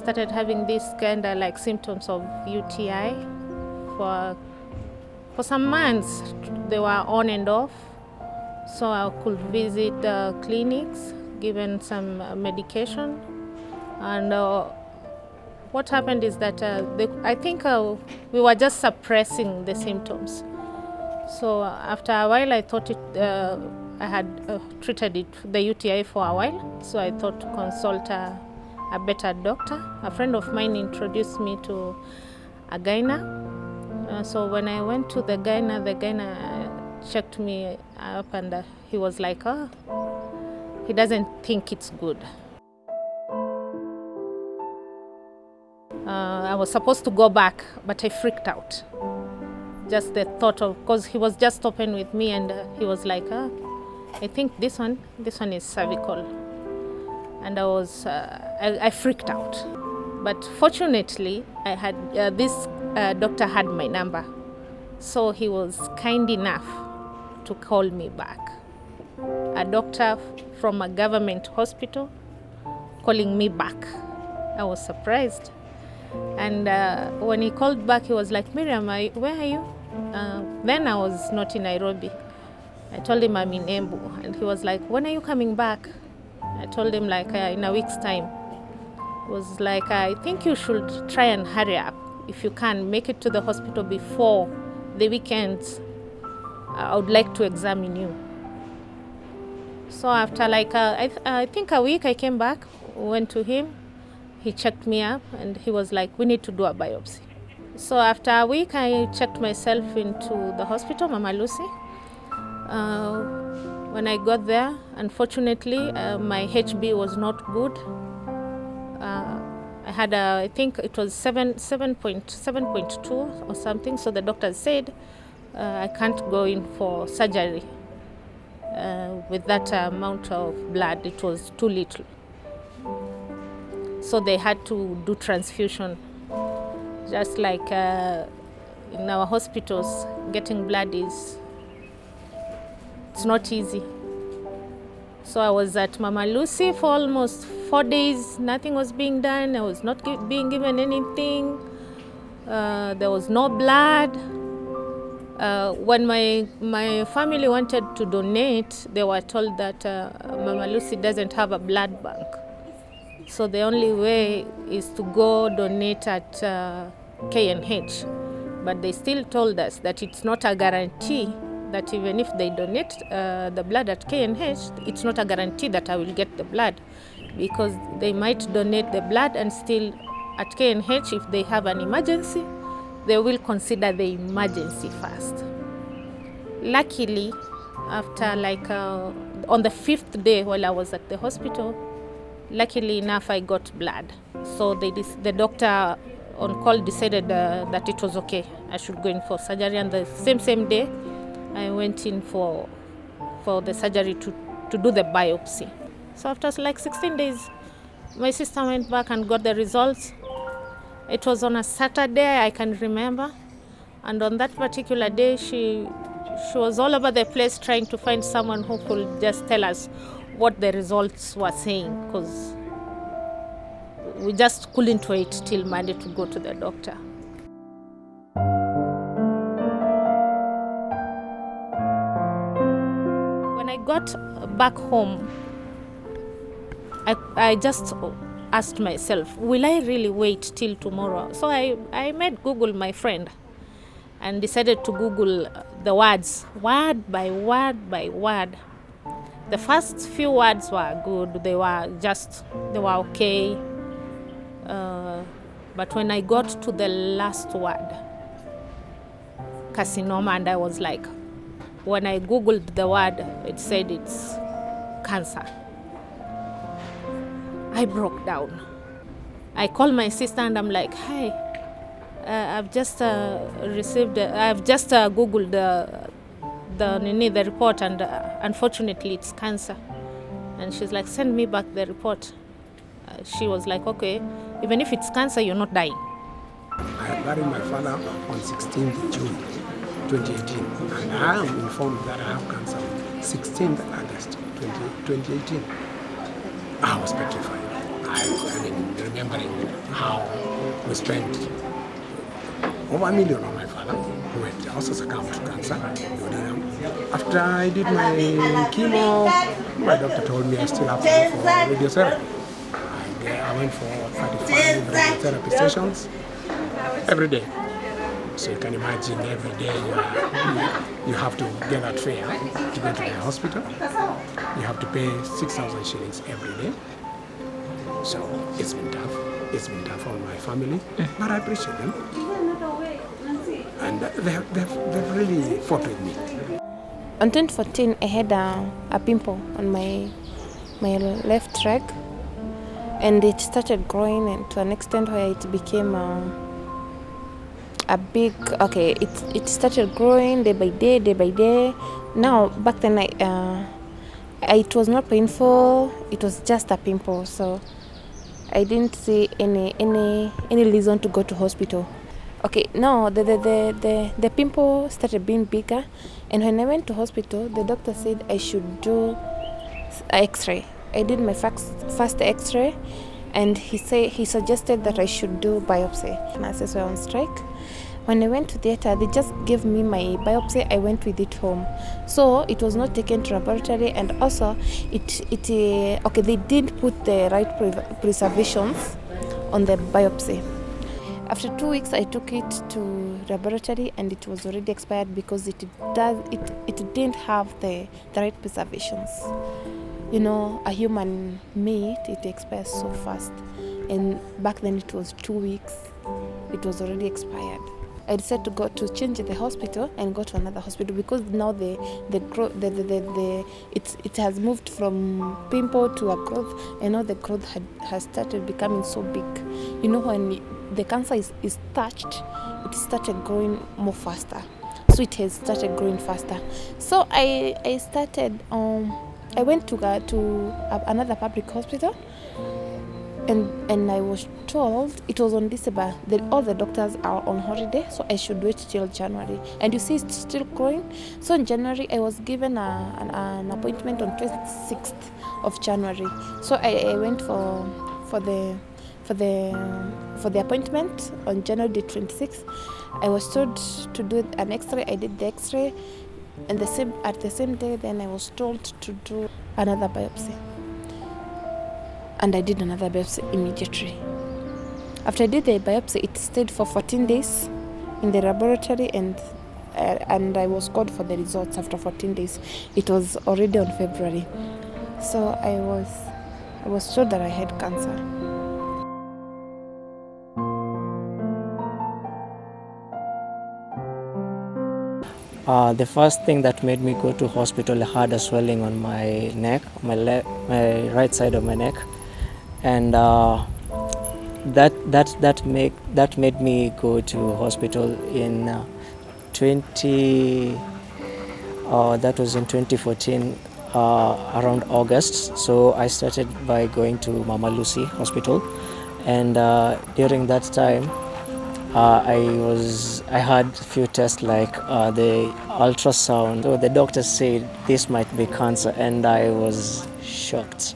started having these kind of like symptoms of UTI for some months. They were on and off, so I could visit clinics, given some medication, and what happened is that I think we were just suppressing the symptoms. So after a while, I thought I had treated the UTI for a while, so I thought to consult a better doctor. A friend of mine introduced me to a gyna. So when I went to the gyna checked me up, and he was like, oh, he doesn't think it's good. I was supposed to go back, but I freaked out. Just the thought of, because he was just open with me, and he was like, I think this one is cervical. And I freaked out. But fortunately, I had this doctor had my number. So he was kind enough to call me back. A doctor from a government hospital calling me back. I was surprised. And when he called back, he was like, Miriam, where are you? Then I was not in Nairobi. I told him I'm in Embu. And he was like, when are you coming back? I told him like in a week's time. He was like, I think you should try and hurry up. If you can, make it to the hospital before the weekends. I would like to examine you. So after like, I think a week, I came back, went to him. He checked me up, and he was like, we need to do a biopsy. So after a week, I checked myself into the hospital, Mama Lucy. When I got there, unfortunately, my HB was not good. I had I think it was 7.2 or something. So the doctor said, I can't go in for surgery with that amount of blood. It was too little. So they had to do transfusion. Just like in our hospitals, getting blood it's not easy. So I was at Mama Lucy for almost 4 days. Nothing was being done. I was not being given anything. There was no blood. When my family wanted to donate, they were told that Mama Lucy doesn't have a blood bank. So the only way is to go donate at KNH. But they still told us that it's not a guarantee that even if they donate the blood at KNH, it's not a guarantee that I will get the blood, because they might donate the blood and still at KNH, if they have an emergency, they will consider the emergency first. Luckily, after like on the 5th day while I was at the hospital, luckily enough, I got blood. So the doctor on call decided that it was okay. I should go in for surgery. And the same day, I went in for the surgery to do the biopsy. So after like 16 days, my sister went back and got the results. It was on a Saturday, I can remember. And on that particular day, she was all over the place trying to find someone who could just tell us what the results were saying, because we just couldn't wait till Monday to go to the doctor. When I got back home, I just asked myself, will I really wait till tomorrow? So I made Google my friend and decided to Google the words, word by word by word. The first few words were good, they were okay. But when I got to the last word, carcinoma, and I was like, when I Googled the word, it said it's cancer. I broke down. I called my sister and I'm like, hey, I've just Googled the report, and unfortunately it's cancer. And she's like, send me back the report. She was like, okay, even if it's cancer, you're not dying. I buried my father on 16th June 2018, and I am informed that I have cancer on 16th August 2018. I was petrified. I mean, remembering how we spent over $1 million on my father, who had also succumbed to cancer. After I did my chemo, my doctor told me I still have to go for radiotherapy. I went for 35 radiotherapy sessions every day. So you can imagine every day you have to get that fare to go to the hospital. You have to pay 6,000 shillings every day. So it's been tough. It's been tough on my family, but I appreciate them. And they've really fought with me. On 2014, I had a pimple on my left leg, and it started growing, and to an extent where it became a big. Okay, it started growing day by day. Now back then, it was not painful. It was just a pimple, so I didn't see any reason to go to hospital. Okay, now the pimple started being bigger, and when I went to hospital, the doctor said I should do X-ray. I did my first X-ray, and he suggested that I should do biopsy. Nurses were on strike. When I went to theatre, they just gave me my biopsy. I went with it home, so it was not taken to laboratory, and also they didn't put the right preservations on the biopsy. After 2 weeks, I took it to laboratory, and it was already expired because it didn't have the right preservations. You know, a human meat, it expires so fast, and back then it was 2 weeks. It was already expired. I decided to change the hospital and go to another hospital because now it has moved from pimple to a growth, and now the growth has started becoming so big. You know, when the cancer is touched, it started growing more faster. So it has started growing faster. So I started. I went to another public hospital. And I was told it was on December that all the doctors are on holiday, so I should wait till January. And you see, it's still growing. So in January, I was given an appointment on 26th of January. So I went for the appointment on January the 26th. I was told to do an X-ray. I did the X-ray, and at the same day, then I was told to do another biopsy. And I did another biopsy immediately. After I did the biopsy, it stayed for 14 days in the laboratory, and I was called for the results after 14 days. It was already on February. So I was told that I had cancer. The first thing that made me go to hospital, I had a swelling on my neck, my right side of my neck, and that made me go to hospital in that was in 2014, around August. So I started by going to Mama Lucy Hospital, and during that time, I had a few tests like the ultrasound. So the doctor said this might be cancer, and I was shocked.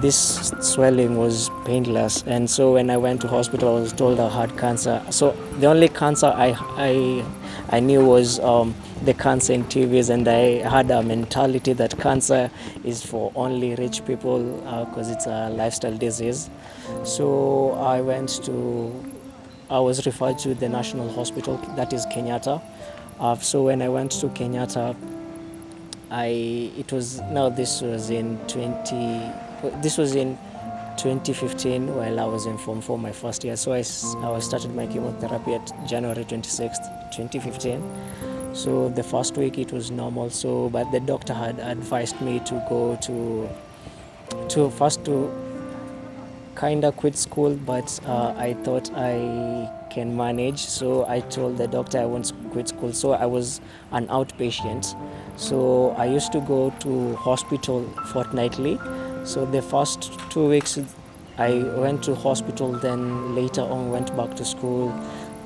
This swelling was painless, and so when I went to hospital, I was told I had cancer. So the only cancer I knew was the cancer in TVs, and I had a mentality that cancer is for only rich people because it's a lifestyle disease. So I was referred to the National Hospital, that is Kenyatta. So when I went to Kenyatta, this was in 2015 while I was in Form 4 my first year. So I started my chemotherapy at January 26th, 2015. So the first week it was normal. So, but the doctor had advised me to go to kind of quit school, but I thought I can manage. So I told the doctor I won't quit school. So I was an outpatient. So I used to go to hospital fortnightly. So the first 2 weeks I went to hospital, then later on went back to school.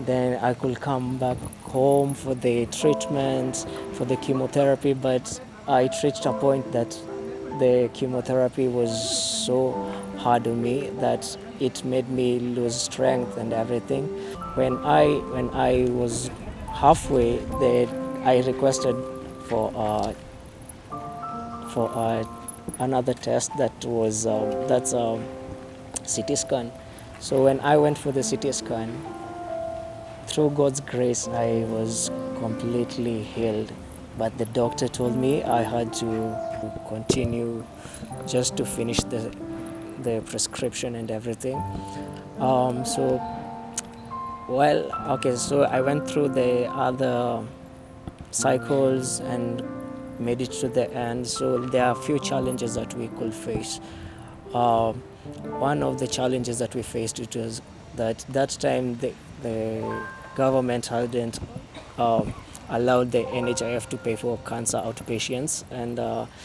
Then I could come back home for the treatment, for the chemotherapy, but it reached a point that the chemotherapy was so hard on me that it made me lose strength and everything. When I was halfway there, I requested for another test that's a CT scan. So when I went for the CT scan, through God's grace, I was completely healed. But the doctor told me I had to continue just to finish the prescription and everything. So I went through the other cycles and made it to the end. So there are a few challenges that we could face. One of the challenges that we faced, it was that time the government hadn't allowed the NHIF to pay for cancer outpatients, and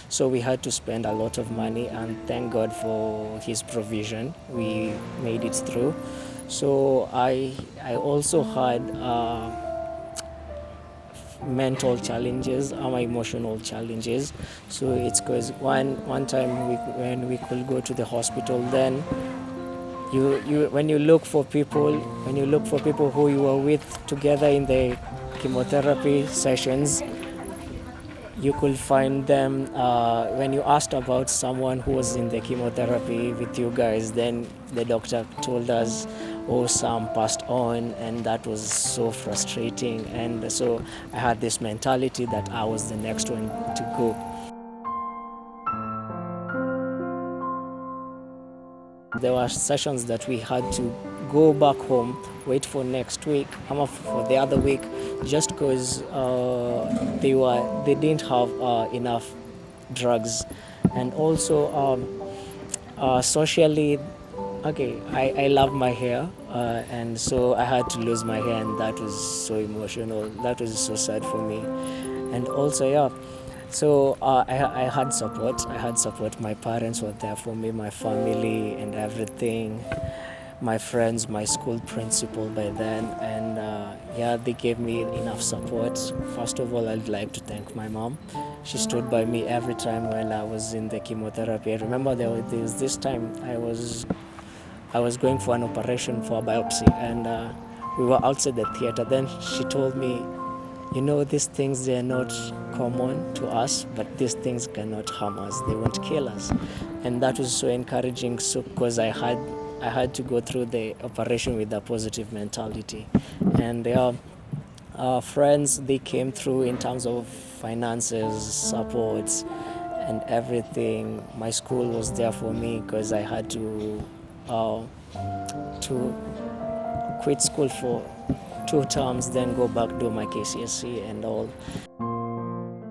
so we had to spend a lot of money, and thank God for his provision, we made it through. So I also had mental challenges, my emotional challenges. So it's because one time when we could go to the hospital, then when you look for people who you were with together in the chemotherapy sessions, you could find them when you asked about someone who was in the chemotherapy with you guys, then the doctor told us, oh, some passed on, and that was so frustrating. And so I had this mentality that I was the next one to go. There were sessions that we had to go back home, wait for next week, come up for the other week, just because they didn't have enough drugs. And also socially, I love my hair, and so I had to lose my hair, and that was so emotional. That was so sad for me. And also, so I had support. My parents were there for me, my family and everything. My friends, my school principal by then, and they gave me enough support. First of all, I'd like to thank my mom. She stood by me every time when I was in the chemotherapy. I remember there was this time I was going for an operation for a biopsy, and we were outside the theater. Then she told me, these things, they're not common to us, but these things cannot harm us. They won't kill us. And that was so encouraging, because I had to go through the operation with a positive mentality. And friends, they came through in terms of finances, supports, and everything. My school was there for me because I had to quit school for 2 terms, then go back, do my KCSE and all.